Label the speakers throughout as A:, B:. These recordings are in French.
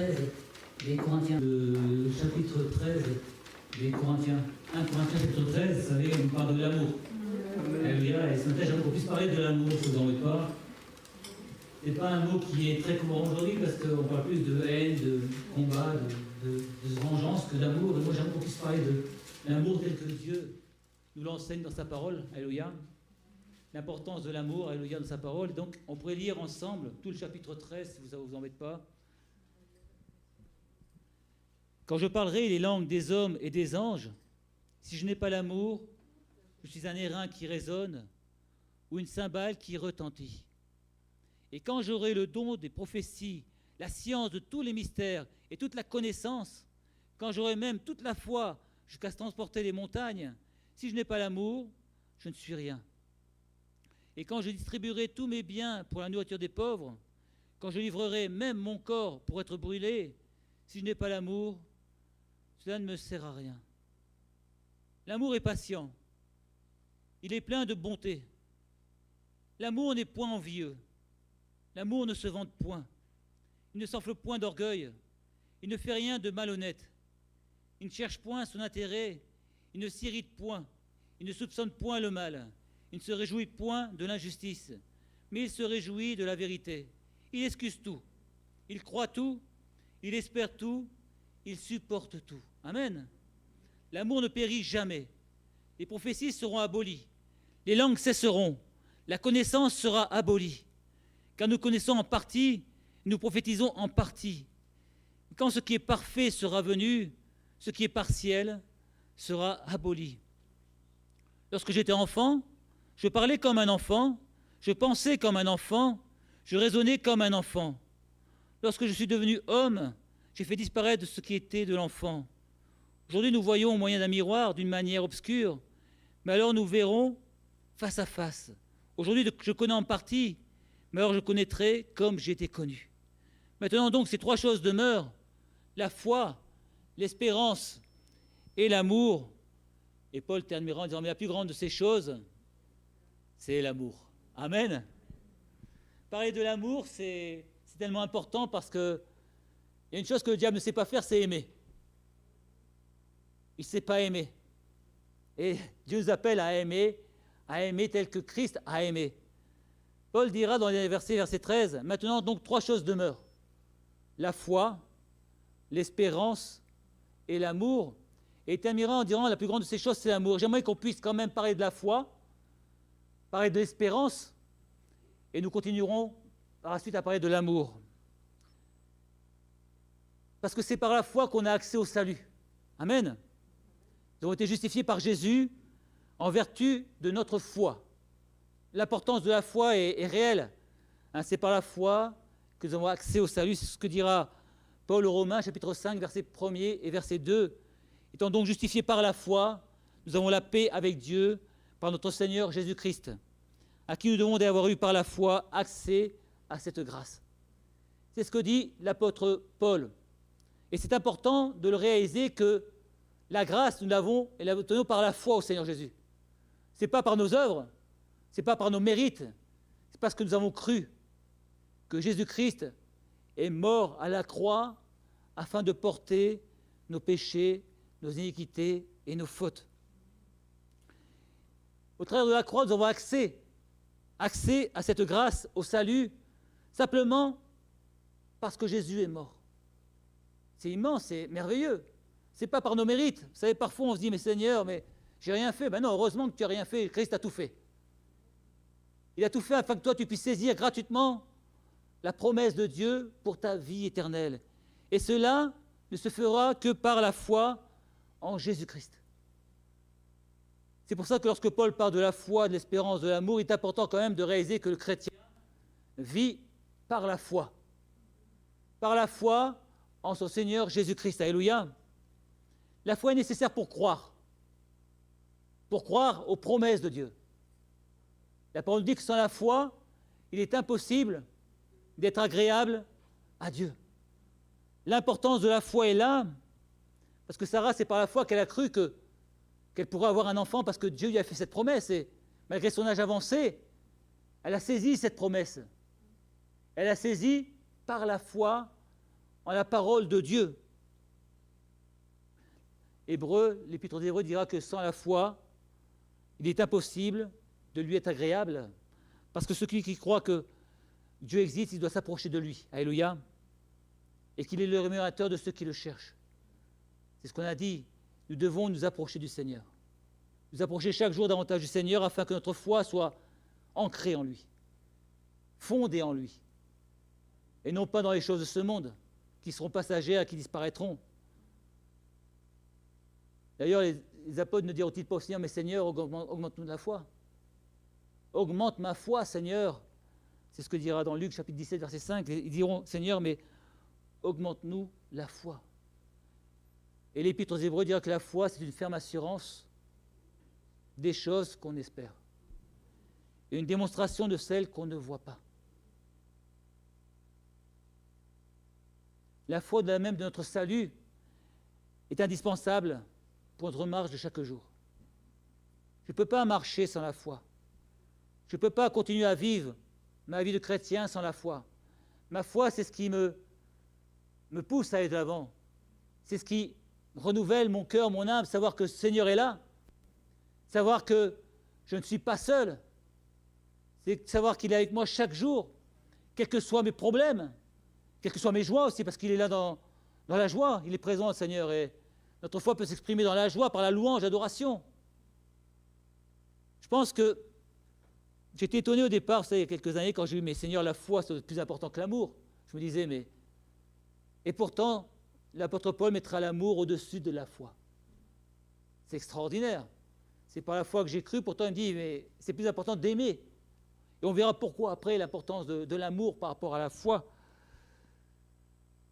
A: 13 des Corinthiens. Le chapitre 13 des Corinthiens. 1 Corinthiens chapitre 13, vous savez, on parle de l'amour. Alléluia, et ce matin, j'aimerais qu'on puisse parler de l'amour, si vous n'en voulez pas. Ce n'est pas un mot qui est très courant aujourd'hui parce qu'on parle plus de haine, de combat, de vengeance que d'amour. Et moi, j'aimerais qu'on puisse parler de l'amour tel que Dieu nous l'enseigne dans sa parole. Alléluia. L'importance de l'amour, alléluia, dans sa parole. Donc, on pourrait lire ensemble tout le chapitre 13, si ça ne vous embête pas. Quand je parlerai les langues des hommes et des anges, si je n'ai pas l'amour, je suis un airain qui résonne ou une cymbale qui retentit. Et quand j'aurai le don des prophéties, la science de tous les mystères et toute la connaissance, quand j'aurai même toute la foi jusqu'à transporter les montagnes, si je n'ai pas l'amour, je ne suis rien. Et quand je distribuerai tous mes biens pour la nourriture des pauvres, quand je livrerai même mon corps pour être brûlé, si je n'ai pas l'amour, cela ne me sert à rien. L'amour est patient. Il est plein de bonté. L'amour n'est point envieux. L'amour ne se vante point. Il ne s'enfle point d'orgueil. Il ne fait rien de malhonnête. Il ne cherche point son intérêt. Il ne s'irrite point. Il ne soupçonne point le mal. Il ne se réjouit point de l'injustice. Mais il se réjouit de la vérité. Il excuse tout. Il croit tout. Il espère tout. Il supporte tout. Amen. L'amour ne périt jamais. Les prophéties seront abolies. Les langues cesseront. La connaissance sera abolie. Car nous connaissons en partie, nous prophétisons en partie. Quand ce qui est parfait sera venu, ce qui est partiel sera aboli. Lorsque j'étais enfant, je parlais comme un enfant, je pensais comme un enfant, je raisonnais comme un enfant. Lorsque je suis devenu homme, j'ai fait disparaître ce qui était de l'enfant. Aujourd'hui, nous voyons au moyen d'un miroir d'une manière obscure, mais alors nous verrons face à face. Aujourd'hui, je connais en partie, mais alors je connaîtrai comme j'ai été connu. Maintenant donc, ces trois choses demeurent, la foi, l'espérance et l'amour. Et Paul terminera en disant, mais la plus grande de ces choses, c'est l'amour. Amen. Parler de l'amour, c'est tellement important parce qu'il y a une chose que le diable ne sait pas faire, c'est aimer. Il ne sait pas aimer. Et Dieu nous appelle à aimer tel que Christ a aimé. Paul dira dans les verset 13, maintenant donc trois choses demeurent. La foi, l'espérance et l'amour. Et il terminera en disant la plus grande de ces choses, c'est l'amour. J'aimerais qu'on puisse quand même parler de la foi, parler de l'espérance, et nous continuerons par la suite à parler de l'amour. Parce que c'est par la foi qu'on a accès au salut. Amen. Nous avons été justifiés par Jésus en vertu de notre foi. L'importance de la foi est réelle. C'est par la foi que nous avons accès au salut. C'est ce que dira Paul aux Romains, chapitre 5, verset 1er et verset 2. Étant donc justifiés par la foi, nous avons la paix avec Dieu par notre Seigneur Jésus-Christ, à qui nous devons d'avoir eu par la foi accès à cette grâce. C'est ce que dit l'apôtre Paul. Et c'est important de le réaliser que la grâce, nous l'avons et la obtenons par la foi au Seigneur Jésus. Ce n'est pas par nos œuvres, ce n'est pas par nos mérites, c'est parce que nous avons cru que Jésus-Christ est mort à la croix afin de porter nos péchés, nos iniquités et nos fautes. Au travers de la croix, nous avons accès à cette grâce, au salut, simplement parce que Jésus est mort. C'est immense, c'est merveilleux. Ce n'est pas par nos mérites. Vous savez, parfois on se dit, mais Seigneur, mais j'ai rien fait. Ben non, heureusement que tu n'as rien fait. Christ a tout fait. Il a tout fait afin que toi, tu puisses saisir gratuitement la promesse de Dieu pour ta vie éternelle. Et cela ne se fera que par la foi en Jésus-Christ. C'est pour ça que lorsque Paul parle de la foi, de l'espérance, de l'amour, il est important quand même de réaliser que le chrétien vit par la foi. Par la foi en son Seigneur Jésus-Christ. Alléluia. La foi est nécessaire pour croire aux promesses de Dieu. La parole dit que sans la foi, il est impossible d'être agréable à Dieu. L'importance de la foi est là, parce que Sarah, c'est par la foi qu'elle a cru qu'elle pourrait avoir un enfant, parce que Dieu lui a fait cette promesse. Et malgré son âge avancé, elle a saisi cette promesse. Elle a saisi par la foi en la parole de Dieu. L'Épître aux Hébreux dira que sans la foi, il est impossible de lui être agréable, parce que celui qui croit que Dieu existe, il doit s'approcher de lui. Alléluia. Et qu'il est le rémunérateur de ceux qui le cherchent. C'est ce qu'on a dit. Nous devons nous approcher du Seigneur. Nous approcher chaque jour davantage du Seigneur afin que notre foi soit ancrée en lui, fondée en lui, et non pas dans les choses de ce monde, qui seront passagères et qui disparaîtront. D'ailleurs, les apôtres ne diront-ils pas au Seigneur, mais Seigneur, augmente-nous de la foi. Augmente ma foi, Seigneur. C'est ce que dira dans Luc chapitre 17, verset 5. Ils diront, Seigneur, mais augmente-nous la foi. Et l'Épître aux Hébreux dira que la foi, c'est une ferme assurance des choses qu'on espère. Et une démonstration de celles qu'on ne voit pas. La foi, de même de notre salut, est indispensable pour notre marche de chaque jour. Je ne peux pas marcher sans la foi. Je ne peux pas continuer à vivre ma vie de chrétien sans la foi. Ma foi, c'est ce qui me pousse à aller de l'avant. C'est ce qui renouvelle mon cœur, mon âme, savoir que le Seigneur est là, savoir que je ne suis pas seul, c'est savoir qu'il est avec moi chaque jour, quels que soient mes problèmes, quelles que soient mes joies aussi, parce qu'il est là dans la joie, il est présent, le Seigneur, et notre foi peut s'exprimer dans la joie, par la louange, l'adoration. Je pense que j'étais étonné au départ, vous savez, il y a quelques années, quand j'ai eu, mais Seigneur, la foi, c'est plus important que l'amour. Je me disais, mais... Et pourtant, l'apôtre Paul mettra l'amour au-dessus de la foi. C'est extraordinaire. C'est par la foi que j'ai cru, pourtant il me dit, mais c'est plus important d'aimer. Et on verra pourquoi après l'importance de l'amour par rapport à la foi.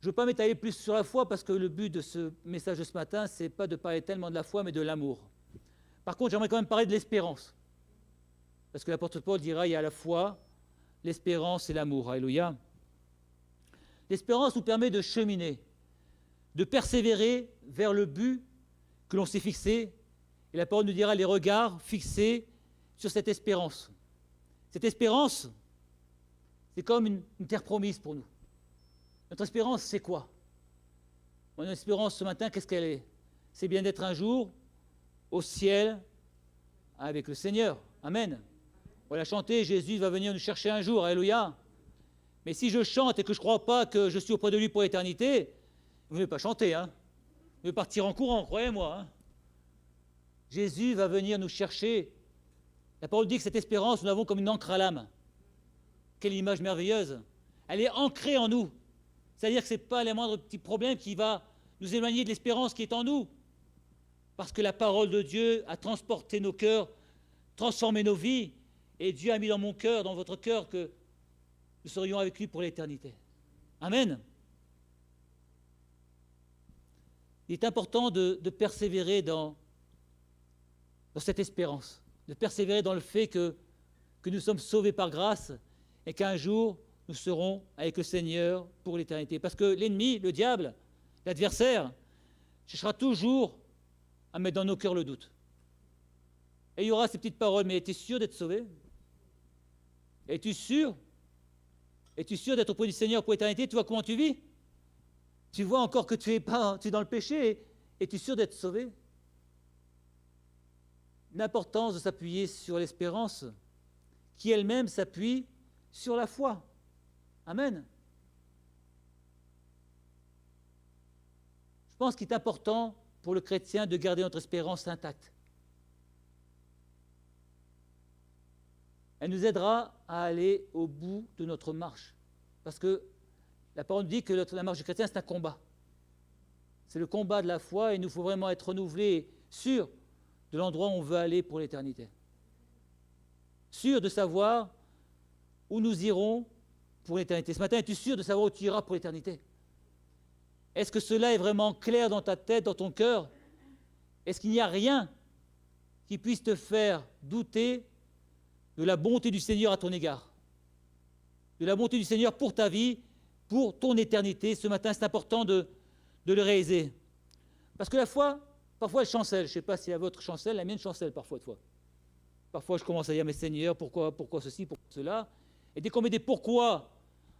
A: Je ne veux pas m'étaler plus sur la foi parce que le but de ce message de ce matin, ce n'est pas de parler tellement de la foi, mais de l'amour. Par contre, j'aimerais quand même parler de l'espérance. Parce que l'apôtre Paul dira, il y a la foi, l'espérance et l'amour. Alléluia. L'espérance nous permet de cheminer, de persévérer vers le but que l'on s'est fixé. Et la parole nous dira les regards fixés sur cette espérance. Cette espérance, c'est comme une terre promise pour nous. Notre espérance, c'est quoi? Mon espérance ce matin, qu'est-ce qu'elle est? C'est bien d'être un jour au ciel avec le Seigneur. Amen. On l'a chanté, Jésus va venir nous chercher un jour. Alléluia. Mais si je chante et que je ne crois pas que je suis auprès de lui pour l'éternité, vous ne pouvez pas chanter, hein? Vous pouvez partir en courant, croyez-moi. Hein? Jésus va venir nous chercher. La parole dit que cette espérance, nous l'avons comme une encre à l'âme. Quelle image merveilleuse. Elle est ancrée en nous. C'est-à-dire que ce n'est pas les moindres petits problèmes qui va nous éloigner de l'espérance qui est en nous. Parce que la parole de Dieu a transporté nos cœurs, transformé nos vies, et Dieu a mis dans mon cœur, dans votre cœur, que nous serions avec lui pour l'éternité. Amen. Il est important de persévérer dans cette espérance, de persévérer dans le fait que nous sommes sauvés par grâce et qu'un jour, nous serons avec le Seigneur pour l'éternité. Parce que l'ennemi, le diable, l'adversaire, cherchera toujours à mettre dans nos cœurs le doute. Et il y aura ces petites paroles, mais es-tu sûr d'être sauvé? Es-tu sûr? Es-tu sûr d'être auprès du Seigneur pour l'éternité? Tu vois comment tu vis? Tu vois encore que tu es dans le péché? Es-tu sûr d'être sauvé? L'importance de s'appuyer sur l'espérance qui elle-même s'appuie sur la foi. Amen. Je pense qu'il est important pour le chrétien de garder notre espérance intacte. Elle nous aidera à aller au bout de notre marche. Parce que la parole dit que la marche du chrétien, c'est un combat. C'est le combat de la foi et il nous faut vraiment être renouvelés, sûrs de l'endroit où on veut aller pour l'éternité. Sûrs de savoir où nous irons pour l'éternité. Ce matin, es-tu sûr de savoir où tu iras pour l'éternité? Est-ce que cela est vraiment clair dans ta tête, dans ton cœur? Est-ce qu'il n'y a rien qui puisse te faire douter de la bonté du Seigneur à ton égard? De la bonté du Seigneur pour ta vie, pour ton éternité. Ce matin, c'est important de le réaliser. Parce que la foi, parfois, elle chancelle. Je ne sais pas si la vôtre chancelle, la mienne chancelle parfois de fois. Parfois, je commence à dire, mais Seigneur, pourquoi ceci, pourquoi cela? Et dès qu'on met des pourquoi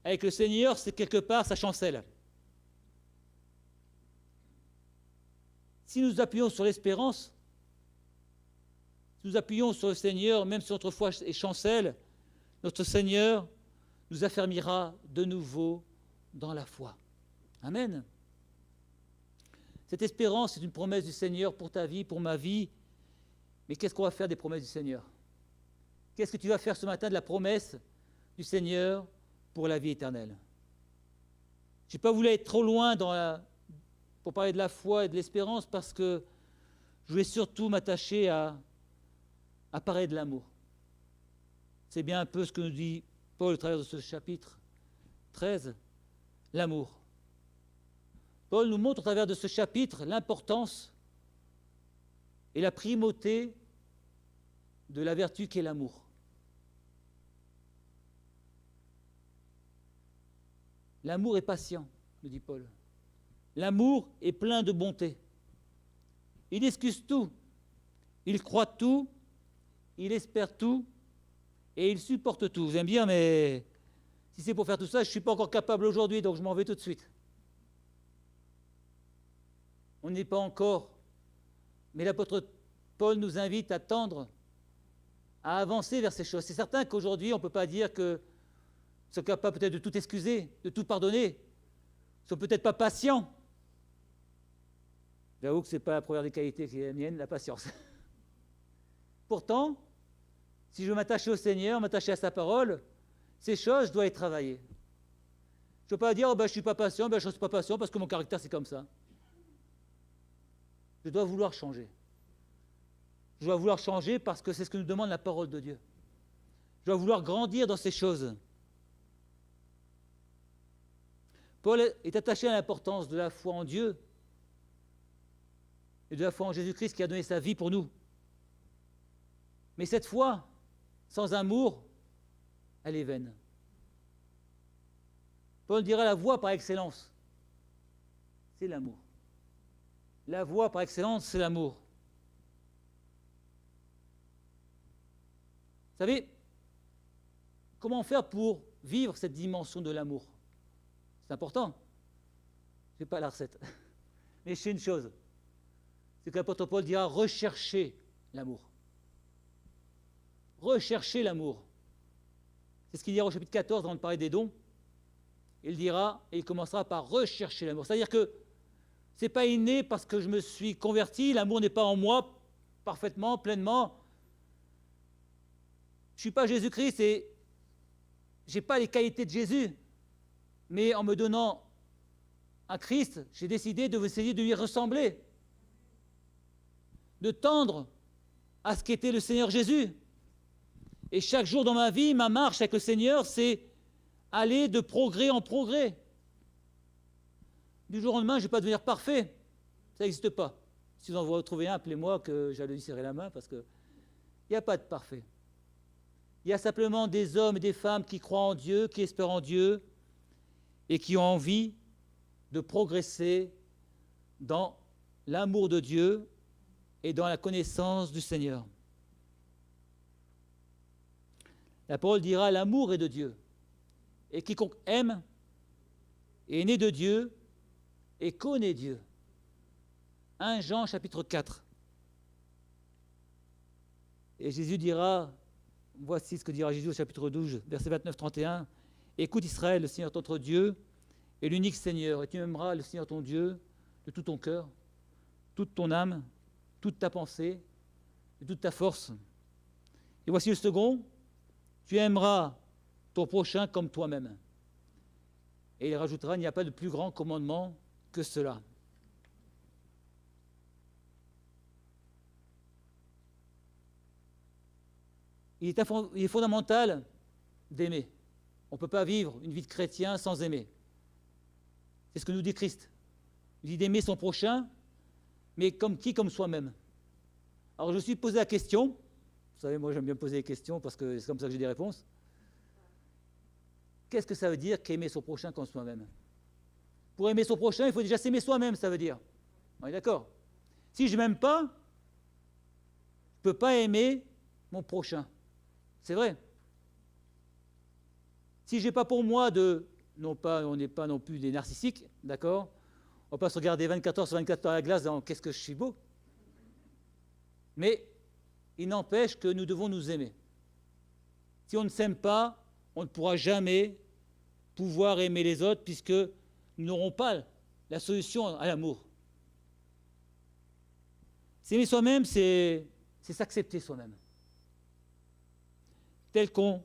A: avec le Seigneur, c'est quelque part, ça chancelle. Si nous appuyons sur l'espérance, si nous appuyons sur le Seigneur, même si notre foi est chancelle, notre Seigneur nous affermira de nouveau dans la foi. Amen. Cette espérance est une promesse du Seigneur pour ta vie, pour ma vie. Mais qu'est-ce qu'on va faire des promesses du Seigneur? Qu'est-ce que tu vas faire ce matin de la promesse du Seigneur pour la vie éternelle? Je n'ai pas voulu être trop loin pour parler de la foi et de l'espérance parce que je voulais surtout m'attacher à parler de l'amour. C'est bien un peu ce que nous dit Paul au travers de ce chapitre 13, l'amour. Paul nous montre au travers de ce chapitre l'importance et la primauté de la vertu qu'est l'amour. L'amour est patient, nous dit Paul. L'amour est plein de bonté. Il excuse tout, il croit tout, il espère tout et il supporte tout. Vous allez me dire, mais si c'est pour faire tout ça, je ne suis pas encore capable aujourd'hui, donc je m'en vais tout de suite. On n'est pas encore. Mais l'apôtre Paul nous invite à tendre, à avancer vers ces choses. C'est certain qu'aujourd'hui, on ne peut pas dire que nous sommes capables peut-être de tout excuser, de tout pardonner. Nous ne sommes peut-être pas patients. J'avoue que ce n'est pas la première des qualités qui est la mienne, la patience. Pourtant, si je veux m'attacher au Seigneur, m'attacher à sa parole, ces choses, je dois les travailler. Je ne peux pas dire, je ne suis pas patient, je ne suis pas patient parce que mon caractère, c'est comme ça. Je dois vouloir changer. Je dois vouloir changer parce que c'est ce que nous demande la parole de Dieu. Je dois vouloir grandir dans ces choses. Paul est attaché à l'importance de la foi en Dieu et de la foi en Jésus-Christ qui a donné sa vie pour nous. Mais cette foi, sans amour, elle est vaine. Paul dirait la voie par excellence, c'est l'amour. La voie par excellence, c'est l'amour. Vous savez, comment faire pour vivre cette dimension de l'amour? C'est important. Je n'ai pas la recette. Mais je sais une chose, c'est que l'apôtre Paul dira rechercher l'amour. Rechercher l'amour. C'est ce qu'il dira au chapitre 14 avant de parler des dons. Il dira, et il commencera par rechercher l'amour. C'est-à-dire que ce n'est pas inné parce que je me suis converti, l'amour n'est pas en moi parfaitement, pleinement. Je ne suis pas Jésus-Christ et je n'ai pas les qualités de Jésus. Mais en me donnant un Christ, j'ai décidé de essayer de lui ressembler, de tendre à ce qu'était le Seigneur Jésus. Et chaque jour dans ma vie, ma marche avec le Seigneur, c'est aller de progrès en progrès. Du jour au lendemain, je ne vais pas devenir parfait. Ça n'existe pas. Si vous en retrouvez un, appelez-moi que j'allais lui serrer la main parce qu'il n'y a pas de parfait. Il y a simplement des hommes et des femmes qui croient en Dieu, qui espèrent en Dieu et qui ont envie de progresser dans l'amour de Dieu et dans la connaissance du Seigneur. La parole dira l'amour est de Dieu. Et quiconque aime est né de Dieu et connaît Dieu. 1 Jean chapitre 4. Et Jésus dira, voici ce que dira Jésus au chapitre 12, verset 29-31, écoute Israël, le Seigneur notre Dieu est l'unique Seigneur, et tu aimeras le Seigneur ton Dieu de tout ton cœur, toute ton âme, toute ta pensée, et toute ta force. Et voici le second, tu aimeras ton prochain comme toi-même. Et il rajoutera, il n'y a pas de plus grand commandement que cela. Il est fondamental d'aimer. On ne peut pas vivre une vie de chrétien sans aimer. C'est ce que nous dit Christ. Il dit d'aimer son prochain, mais comme qui? Comme soi-même. Alors je me suis posé la question, vous savez, moi j'aime bien poser des questions parce que c'est comme ça que j'ai des réponses. Qu'est-ce que ça veut dire qu'aimer son prochain comme soi-même? Pour aimer son prochain, il faut déjà s'aimer soi-même, ça veut dire. On est d'accord? Si je ne m'aime pas, je ne peux pas aimer mon prochain. C'est vrai. Si je n'ai pas pour moi on n'est pas non plus des narcissiques, d'accord? On peut se regarder 24 heures sur 24 heures à la glace dans qu'est-ce que je suis beau. Mais il n'empêche que nous devons nous aimer. Si on ne s'aime pas, on ne pourra jamais pouvoir aimer les autres puisque nous n'aurons pas la solution à l'amour. S'aimer soi-même, c'est s'accepter soi-même. Tel qu'on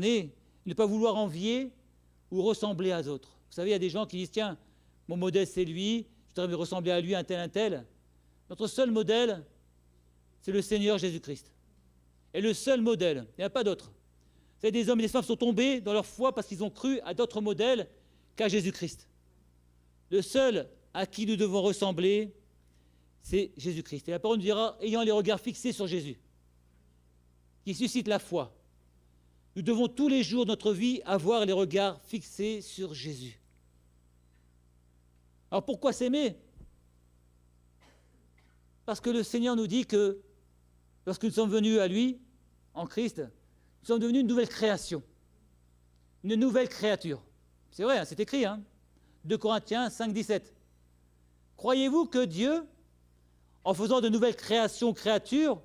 A: est, ne pas vouloir envier ou ressembler à d'autres. Vous savez, il y a des gens qui disent, tiens, mon modèle c'est lui, je voudrais me ressembler à lui, un tel. Notre seul modèle, c'est le Seigneur Jésus-Christ. Et le seul modèle, il n'y en a pas d'autre. Vous savez, des hommes et des femmes sont tombés dans leur foi parce qu'ils ont cru à d'autres modèles qu'à Jésus-Christ. Le seul à qui nous devons ressembler, c'est Jésus-Christ. Et la parole nous dira, ayant les regards fixés sur Jésus, qui suscite la foi. Nous devons tous les jours de notre vie avoir les regards fixés sur Jésus. Alors pourquoi s'aimer? Parce que le Seigneur nous dit que lorsque nous sommes venus à lui, en Christ, nous sommes devenus une nouvelle création, une nouvelle créature. C'est vrai, hein, c'est écrit, 2 Corinthiens 5, 17. Croyez-vous que Dieu, en faisant de nouvelles créatures,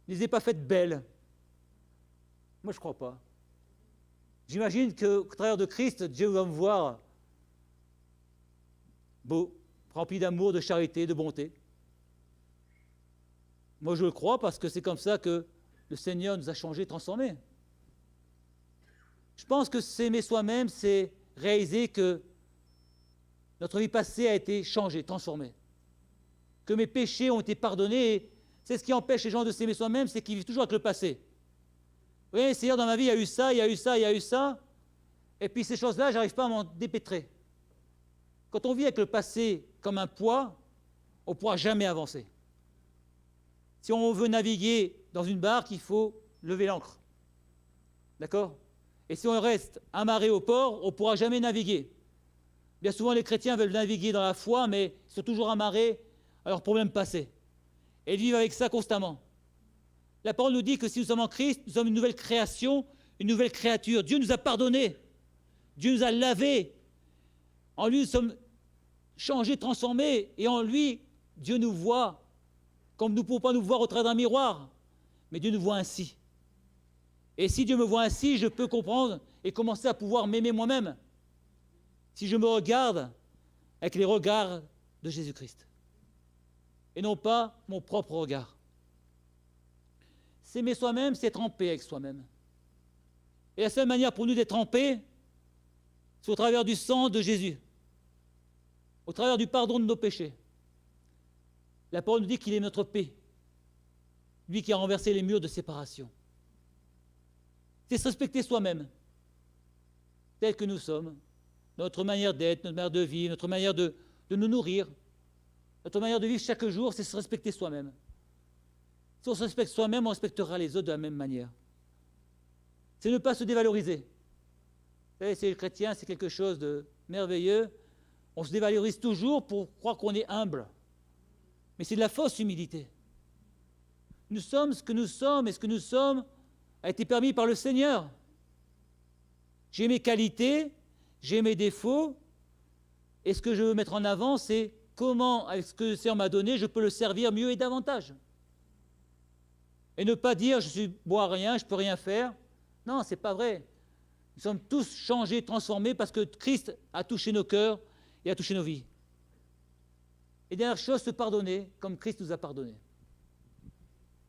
A: ne les ait pas faites belles? Moi, je ne crois pas. J'imagine qu'au travers de Christ, Dieu va me voir beau, rempli d'amour, de charité, de bonté. Moi, je le crois parce que c'est comme ça que le Seigneur nous a changés, transformés. Je pense que s'aimer soi-même, c'est réaliser que notre vie passée a été changée, transformée. Que mes péchés ont été pardonnés. C'est ce qui empêche les gens de s'aimer soi-même, c'est qu'ils vivent toujours avec le passé. Vous voyez, Seigneur, dans ma vie, il y a eu ça, il y a eu ça, il y a eu ça. Et puis ces choses-là, je n'arrive pas à m'en dépêtrer. Quand on vit avec le passé comme un poids, on ne pourra jamais avancer. Si on veut naviguer dans une barque, il faut lever l'ancre. D'accord? Et si on reste amarré au port, on ne pourra jamais naviguer. Bien souvent, les chrétiens veulent naviguer dans la foi, mais ils sont toujours amarrés à leurs problèmes passés. Et ils vivent avec ça constamment. La parole nous dit que si nous sommes en Christ, nous sommes une nouvelle création, une nouvelle créature. Dieu nous a pardonnés. Dieu nous a lavés. En lui, nous sommes changés, transformés. Et en lui, Dieu nous voit comme nous ne pouvons pas nous voir au travers d'un miroir. Mais Dieu nous voit ainsi. Et si Dieu me voit ainsi, je peux comprendre et commencer à pouvoir m'aimer moi-même. Si je me regarde avec les regards de Jésus-Christ. Et non pas mon propre regard. S'aimer soi-même, c'est être en paix avec soi-même. Et la seule manière pour nous d'être en paix, c'est au travers du sang de Jésus, au travers du pardon de nos péchés. La parole nous dit qu'il est notre paix, lui qui a renversé les murs de séparation. C'est se respecter soi-même, tel que nous sommes, notre manière d'être, notre manière de vivre, notre manière de nous nourrir, notre manière de vivre chaque jour, c'est se respecter soi-même. Si on se respecte soi-même, on respectera les autres de la même manière. C'est ne pas se dévaloriser. Vous savez, c'est le chrétien, c'est quelque chose de merveilleux. On se dévalorise toujours pour croire qu'on est humble. Mais c'est de la fausse humilité. Nous sommes ce que nous sommes, et ce que nous sommes a été permis par le Seigneur. J'ai mes qualités, j'ai mes défauts, et ce que je veux mettre en avant, c'est comment, avec ce que le Seigneur m'a donné, je peux le servir mieux et davantage. Et ne pas dire, je suis bon à rien, je ne peux rien faire. Non, ce n'est pas vrai. Nous sommes tous changés, transformés, parce que Christ a touché nos cœurs et a touché nos vies. Et dernière chose, se pardonner, comme Christ nous a pardonné.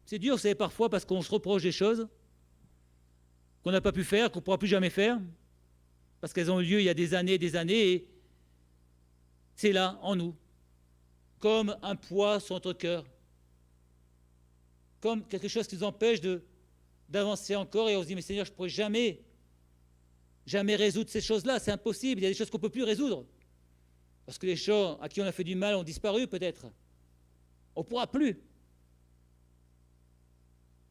A: C'est dur, vous savez, parfois, parce qu'on se reproche des choses qu'on n'a pas pu faire, qu'on ne pourra plus jamais faire, parce qu'elles ont eu lieu il y a des années, et c'est là, en nous, comme un poids sur notre cœur, comme quelque chose qui nous empêche d'avancer encore, et on se dit, mais Seigneur, je ne pourrai jamais résoudre ces choses-là, c'est impossible, il y a des choses qu'on ne peut plus résoudre, parce que les gens à qui on a fait du mal ont disparu peut-être, on ne pourra plus,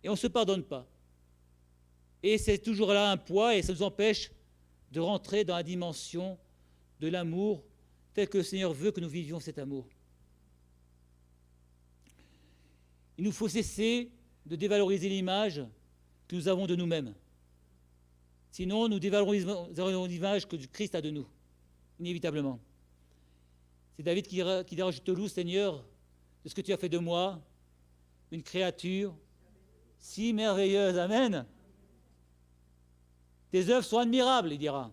A: et on ne se pardonne pas. Et c'est toujours là un poids, et ça nous empêche de rentrer dans la dimension de l'amour, tel que le Seigneur veut que nous vivions cet amour. Il nous faut cesser de dévaloriser l'image que nous avons de nous-mêmes. Sinon, nous dévalorisons l'image que Christ a de nous, inévitablement. C'est David qui dira, je te loue, Seigneur, de ce que tu as fait de moi, une créature si merveilleuse. Amen. Tes œuvres sont admirables, il dira,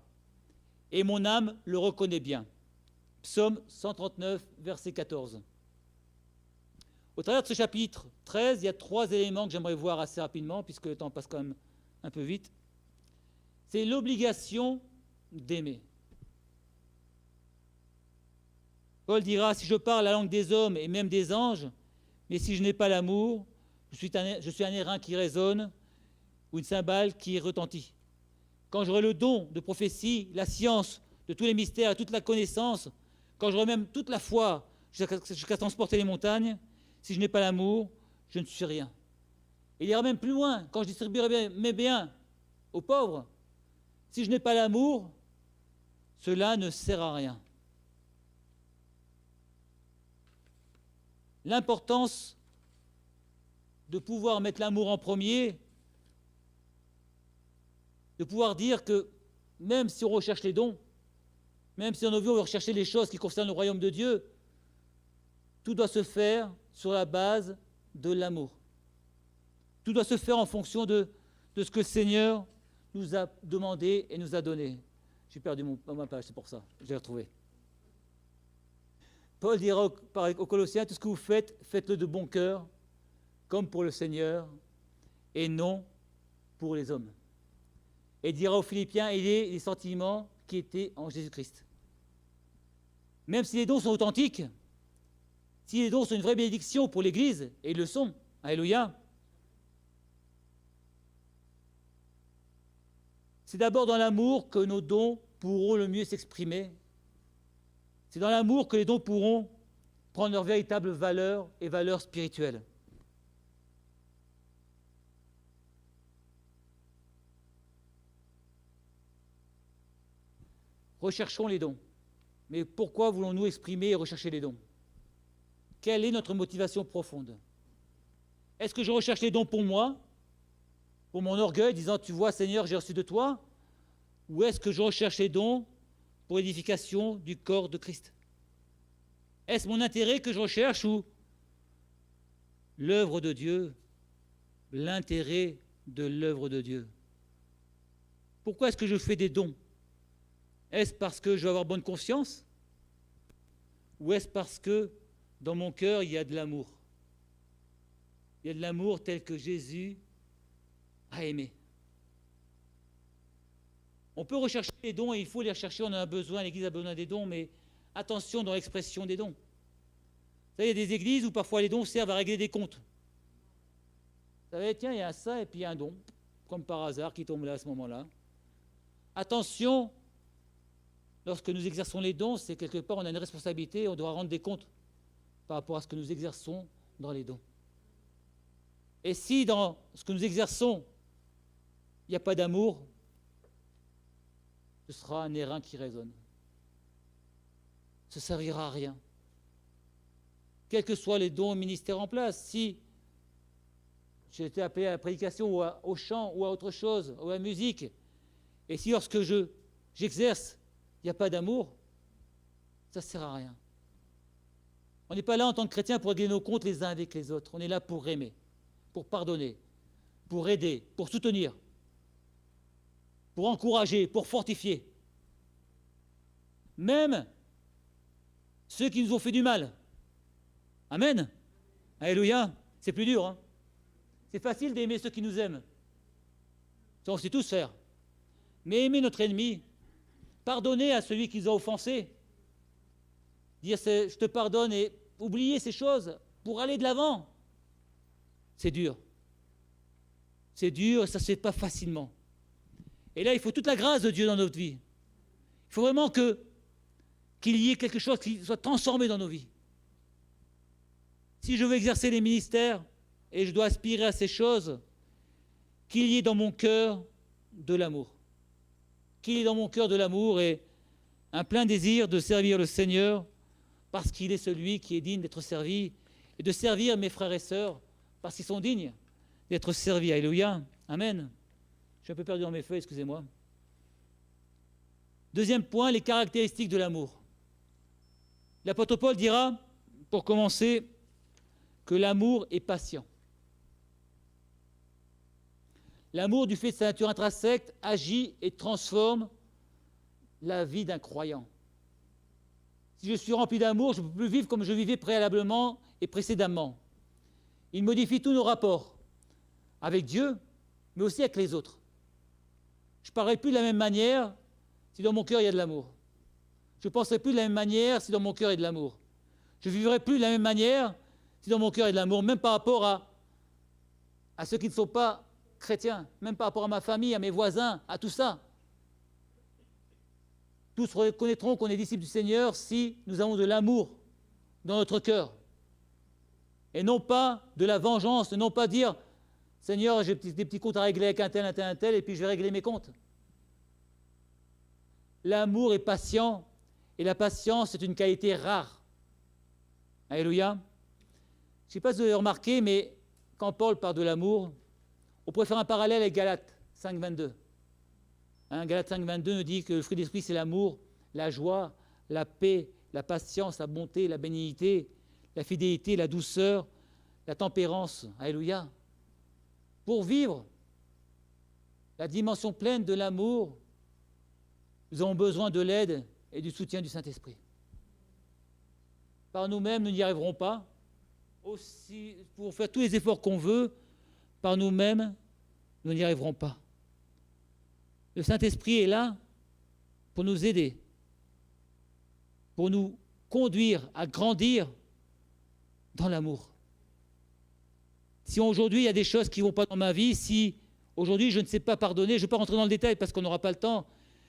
A: et mon âme le reconnaît bien. Psaume 139, verset 14. Au travers de ce chapitre 13, il y a 3 éléments que j'aimerais voir assez rapidement, puisque le temps passe quand même un peu vite. C'est l'obligation d'aimer. Paul dira, si je parle la langue des hommes et même des anges, mais si je n'ai pas l'amour, je suis un airain qui résonne ou une cymbale qui retentit. Quand j'aurai le don de prophétie, la science, de tous les mystères, toute la connaissance, quand j'aurai même toute la foi jusqu'à transporter les montagnes, si je n'ai pas l'amour, je ne suis rien. Et il ira même plus loin, quand je distribuerai mes biens aux pauvres, si je n'ai pas l'amour, cela ne sert à rien. L'importance de pouvoir mettre l'amour en premier, de pouvoir dire que même si on recherche les dons, même si dans nos vies on veut rechercher les choses qui concernent le royaume de Dieu, tout doit se faire sur la base de l'amour. Tout doit se faire en fonction de ce que le Seigneur nous a demandé et nous a donné. J'ai perdu ma page, c'est pour ça, je l'ai retrouvé. Paul dira aux Colossiens, tout ce que vous faites, faites-le de bon cœur, comme pour le Seigneur, et non pour les hommes. Et il dira aux Philippiens, ayez les sentiments qui étaient en Jésus-Christ. Même si les dons sont authentiques, si les dons sont une vraie bénédiction pour l'Église, et ils le sont, alléluia, c'est d'abord dans l'amour que nos dons pourront le mieux s'exprimer. C'est dans l'amour que les dons pourront prendre leur véritable valeur et valeur spirituelle. Recherchons les dons. Mais pourquoi voulons-nous exprimer et rechercher les dons? Quelle est notre motivation profonde? Est-ce que je recherche les dons pour moi, pour mon orgueil, disant « Tu vois, Seigneur, j'ai reçu de toi » ou est-ce que je recherche les dons pour l'édification du corps de Christ? Est-ce mon intérêt que je recherche ou l'œuvre de Dieu, l'intérêt de l'œuvre de Dieu? Pourquoi est-ce que je fais des dons? Est-ce parce que je veux avoir bonne conscience? Ou est-ce parce que dans mon cœur, il y a de l'amour? Il y a de l'amour tel que Jésus a aimé. On peut rechercher les dons et il faut les rechercher, on en a besoin, l'Église a besoin des dons, mais attention dans l'expression des dons. Vous savez, il y a des églises où parfois les dons servent à régler des comptes. Vous savez, tiens, il y a ça et puis il y a un don, comme par hasard, qui tombe là à ce moment-là. Attention, lorsque nous exerçons les dons, c'est quelque part, on a une responsabilité, on doit rendre des comptes par rapport à ce que nous exerçons dans les dons. Et si dans ce que nous exerçons, il n'y a pas d'amour, ce sera un airain qui résonne. Ça ne servira à rien. Quels que soient les dons et ministères en place, si j'ai été appelé à la prédication ou au chant ou à autre chose, ou à la musique, et si lorsque j'exerce, il n'y a pas d'amour, ça ne sert à rien. On n'est pas là en tant que chrétien pour régler nos comptes les uns avec les autres. On est là pour aimer, pour pardonner, pour aider, pour soutenir, pour encourager, pour fortifier. Même ceux qui nous ont fait du mal. Amen. Alléluia. C'est plus dur. Hein. C'est facile d'aimer ceux qui nous aiment. Ça, on sait tous faire. Mais aimer notre ennemi, pardonner à celui qui nous a offensés, dire je te pardonne et oublier ces choses pour aller de l'avant, c'est dur. C'est dur et ça ne se fait pas facilement. Et là, il faut toute la grâce de Dieu dans notre vie. Il faut vraiment qu'il y ait quelque chose qui soit transformé dans nos vies. Si je veux exercer les ministères et je dois aspirer à ces choses, qu'il y ait dans mon cœur de l'amour. Qu'il y ait dans mon cœur de l'amour et un plein désir de servir le Seigneur parce qu'il est celui qui est digne d'être servi et de servir mes frères et sœurs parce qu'ils sont dignes d'être servis. Alléluia. Amen. Je suis un peu perdu dans mes feuilles, excusez-moi. Deuxième point, les caractéristiques de l'amour. L'apôtre Paul dira, pour commencer, que l'amour est patient. L'amour, du fait de sa nature intrinsèque, agit et transforme la vie d'un croyant. Si je suis rempli d'amour, je ne peux plus vivre comme je vivais préalablement et précédemment. Il modifie tous nos rapports avec Dieu, mais aussi avec les autres. Je ne parlerai plus de la même manière si dans mon cœur il y a de l'amour. Je ne penserai plus de la même manière si dans mon cœur il y a de l'amour. Je ne vivrai plus de la même manière si dans mon cœur il y a de l'amour, même par rapport à ceux qui ne sont pas chrétiens, même par rapport à ma famille, à mes voisins, à tout ça. Tous reconnaîtront qu'on est disciples du Seigneur si nous avons de l'amour dans notre cœur. Et non pas de la vengeance, non pas dire « Seigneur, j'ai des petits comptes à régler avec un tel, et puis je vais régler mes comptes. » L'amour est patient, et la patience est une qualité rare. Alléluia. Je ne sais pas si vous avez remarqué, mais quand Paul parle de l'amour, on pourrait faire un parallèle avec Galates 5, 22. Galates 5, 22 nous dit que le fruit de l'esprit, c'est l'amour, la joie, la paix, la patience, la bonté, la bénignité, la fidélité, la douceur, la tempérance. Alléluia. Pour vivre la dimension pleine de l'amour, nous avons besoin de l'aide et du soutien du Saint-Esprit. Par nous-mêmes, nous n'y arriverons pas. Aussi, pour faire tous les efforts qu'on veut, par nous-mêmes, nous n'y arriverons pas. Le Saint-Esprit est là pour nous aider, pour nous conduire à grandir dans l'amour. Si aujourd'hui il y a des choses qui ne vont pas dans ma vie, si aujourd'hui je ne sais pas pardonner, je ne vais pas rentrer dans le détail parce qu'on n'aura pas le temps,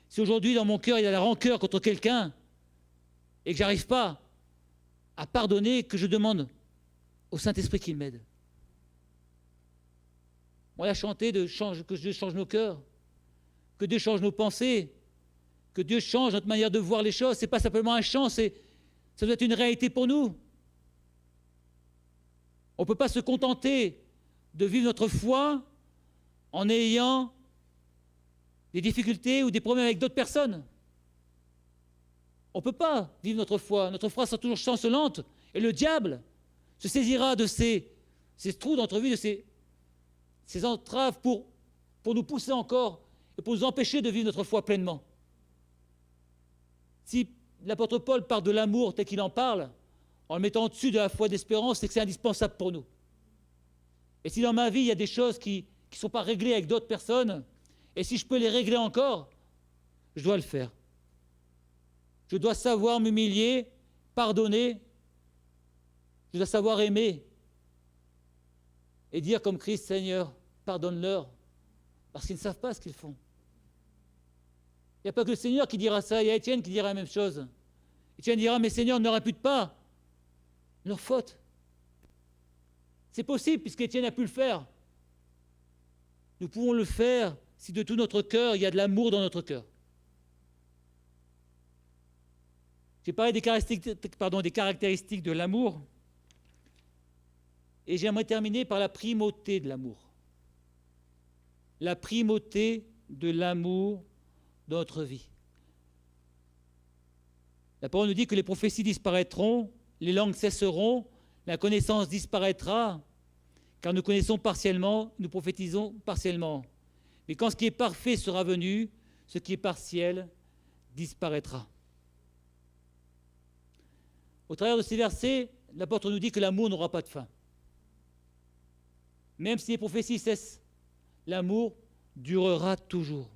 A: si aujourd'hui dans mon cœur il y a la rancœur contre quelqu'un et que je n'arrive pas à pardonner, que je demande au Saint-Esprit qu'il m'aide. On a chanté que Dieu change nos cœurs, que Dieu change nos pensées, que Dieu change notre manière de voir les choses. Ce n'est pas simplement un chant, ça doit être une réalité pour nous. On ne peut pas se contenter de vivre notre foi en ayant des difficultés ou des problèmes avec d'autres personnes. On ne peut pas vivre notre foi. Notre foi sera toujours chancelante et le diable se saisira de ces trous d'entrevue, de ces entraves pour nous pousser encore et pour nous empêcher de vivre notre foi pleinement. Si l'apôtre Paul parle de l'amour tel qu'il en parle, en le mettant au-dessus de la foi d'espérance, c'est que c'est indispensable pour nous. Et si dans ma vie, il y a des choses qui ne sont pas réglées avec d'autres personnes, et si je peux les régler encore, je dois le faire. Je dois savoir m'humilier, pardonner, je dois savoir aimer, et dire comme Christ, Seigneur, pardonne-leur, parce qu'ils ne savent pas ce qu'ils font. Il n'y a pas que le Seigneur qui dira ça, il y a Étienne qui dira la même chose. Étienne dira, mais Seigneur, ne répute pas leur faute. C'est possible, puisqu'Étienne a pu le faire. Nous pouvons le faire si de tout notre cœur, il y a de l'amour dans notre cœur. J'ai parlé des caractéristiques de l'amour, et j'aimerais terminer par la primauté de l'amour. La primauté de l'amour dans notre vie. La parole nous dit que les prophéties disparaîtront, les langues cesseront, la connaissance disparaîtra, car nous connaissons partiellement, nous prophétisons partiellement. Mais quand ce qui est parfait sera venu, ce qui est partiel disparaîtra. Au travers de ces versets, l'apôtre nous dit que l'amour n'aura pas de fin. Même si les prophéties cessent, l'amour durera toujours.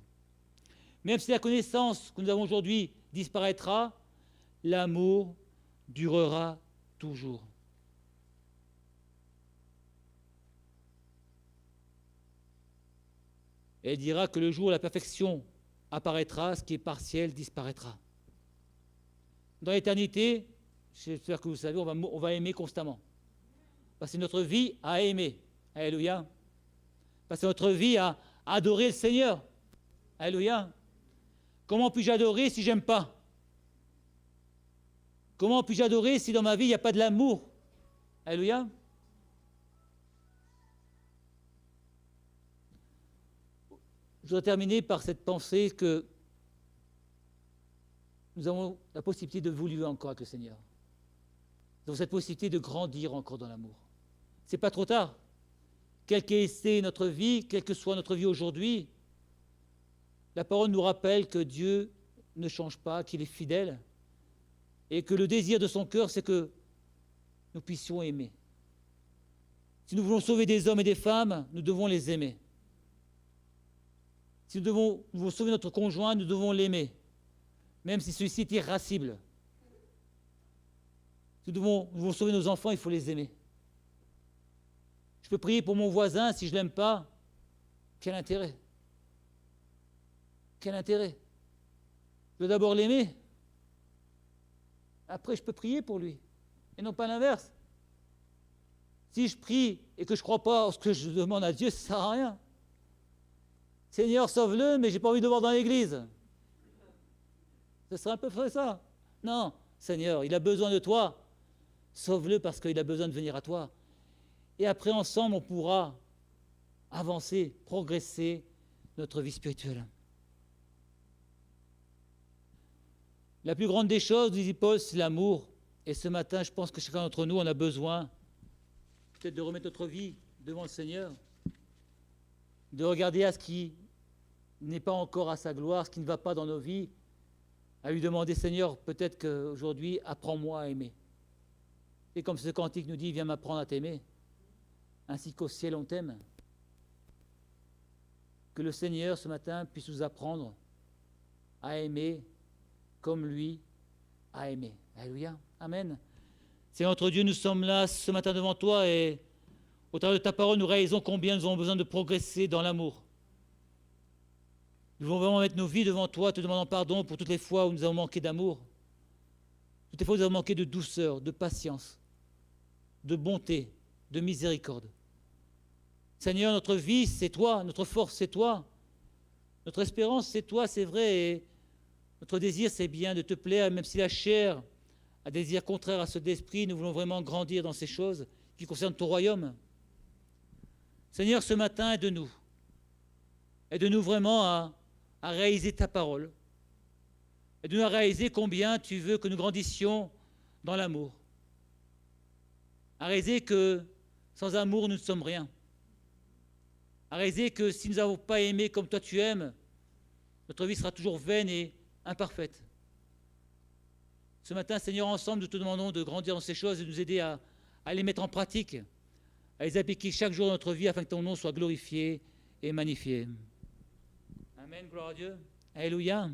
A: Même si la connaissance que nous avons aujourd'hui disparaîtra, l'amour durera toujours. Elle dira que le jour où la perfection apparaîtra, ce qui est partiel disparaîtra. Dans l'éternité, j'espère que vous savez, on va aimer constamment. Passer notre vie à aimer. Alléluia. Passer notre vie à adorer le Seigneur. Alléluia. Comment puis-je adorer si j'aime pas? Comment puis-je adorer si dans ma vie il n'y a pas de l'amour? Alléluia. Je voudrais terminer par cette pensée que nous avons la possibilité de vouloir encore avec le Seigneur. Nous avons cette possibilité de grandir encore dans l'amour. Ce n'est pas trop tard. Quelle qu'ait été notre vie, quelle que soit notre vie aujourd'hui, la parole nous rappelle que Dieu ne change pas, qu'il est fidèle, et que le désir de son cœur, c'est que nous puissions aimer. Si nous voulons sauver des hommes et des femmes, nous devons les aimer. Si nous voulons sauver notre conjoint, nous devons l'aimer, même si celui-ci est irascible. Si nous voulons sauver nos enfants, il faut les aimer. Je peux prier pour mon voisin, si je ne l'aime pas, quel intérêt? Quel intérêt? Je veux d'abord l'aimer. Après, je peux prier pour lui, et non pas l'inverse. Si je prie et que je ne crois pas à ce que je demande à Dieu, ça ne sert à rien. Seigneur, sauve-le, mais je n'ai pas envie de le voir dans l'église. Ce serait un peu vrai ça. Non, Seigneur, il a besoin de toi. Sauve-le parce qu'il a besoin de venir à toi. Et après, ensemble, on pourra avancer, progresser notre vie spirituelle. La plus grande des choses, dit Paul, c'est l'amour. Et ce matin, je pense que chacun d'entre nous en a besoin peut-être de remettre notre vie devant le Seigneur, de regarder à ce qui n'est pas encore à sa gloire, ce qui ne va pas dans nos vies, à lui demander, Seigneur, peut-être qu'aujourd'hui, apprends-moi à aimer. Et comme ce cantique nous dit, viens m'apprendre à t'aimer, ainsi qu'au ciel on t'aime. Que le Seigneur, ce matin, puisse nous apprendre à aimer comme lui a aimé. Alléluia. Amen. Seigneur notre Dieu, nous sommes là ce matin devant toi et au travers de ta parole, nous réalisons combien nous avons besoin de progresser dans l'amour. Nous voulons vraiment mettre nos vies devant toi, te demandant pardon pour toutes les fois où nous avons manqué d'amour, toutes les fois où nous avons manqué de douceur, de patience, de bonté, de miséricorde. Seigneur, notre vie, c'est toi, notre force, c'est toi, notre espérance, c'est toi, c'est vrai, et notre désir, c'est bien de te plaire, même si la chair a des désirs contraires à ceux de l'esprit, nous voulons vraiment grandir dans ces choses qui concernent ton royaume. Seigneur, ce matin, aide-nous. Aide-nous vraiment à réaliser ta parole. Aide-nous à réaliser combien tu veux que nous grandissions dans l'amour. À réaliser que sans amour, nous ne sommes rien. À réaliser que si nous n'avons pas aimé comme toi tu aimes, notre vie sera toujours vaine et imparfaite. Ce matin, Seigneur, ensemble, nous te demandons de grandir dans ces choses et de nous aider à les mettre en pratique, à les appliquer chaque jour dans notre vie afin que ton nom soit glorifié et magnifié. Amen, gloire à Dieu. Alléluia.